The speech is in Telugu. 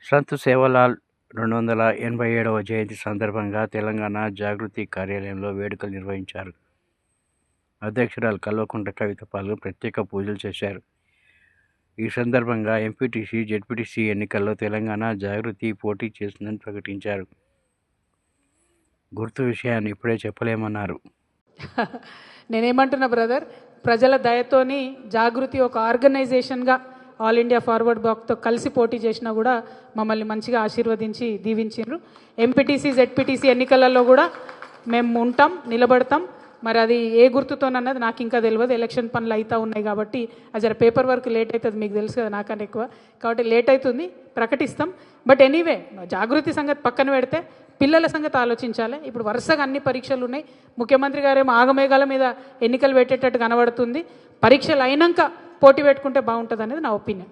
సంత్ సేవాలాల్ 287వ జయంతి సందర్భంగా తెలంగాణ జాగృతి కార్యాలయంలో వేడుకలు నిర్వహించారు. అధ్యక్షురాలు కల్వకుంట్ల కవిత పాల్గొని ప్రత్యేక పూజలు చేశారు. ఈ సందర్భంగా ఎంపీటీసీ, జెడ్పీటీసీ ఎన్నికల్లో తెలంగాణ జాగృతి పోటీ చేస్తుందని ప్రకటించారు. గుర్తు విషయాన్ని ఇప్పుడే చెప్పలేమన్నారు. నేనేమంటున్నా బ్రదర్, ప్రజల దయతోని జాగృతి ఒక ఆర్గనైజేషన్గా ఆల్ ఇండియా ఫార్వర్డ్ బ్లాక్తో కలిసి పోటీ చేసినా కూడా మమ్మల్ని మంచిగా ఆశీర్వదించి దీవించారు. ఎంపీటీసీ, జెడ్పీటీసీ ఎన్నికలలో కూడా మేము ఉంటాం, నిలబడతాం. మరి అది ఏ గుర్తుతోనన్నది నాకు ఇంకా తెలియదు. ఎలక్షన్ పనులు అవుతూ ఉన్నాయి కాబట్టి అది పేపర్ వర్క్ లేట్ అవుతుంది, మీకు తెలుసు కదా నాకన్నా ఎక్కువ, కాబట్టి లేట్ అవుతుంది, ప్రకటిస్తాం. బట్ ఎనీవే జాగృతి సంగతి పక్కన పెడితే పిల్లల సంగతి ఆలోచించాలి. ఇప్పుడు వరుసగా అన్ని పరీక్షలు ఉన్నాయి. ముఖ్యమంత్రి గారేమో ఆగమేఘాల మీద ఎన్నికలు పెట్టేటట్టు కనబడుతుంది. పరీక్షలు అయినాక పోటీ పెట్టుకుంటే బాగుంటుంది అనేది నా ఒపీనియన్.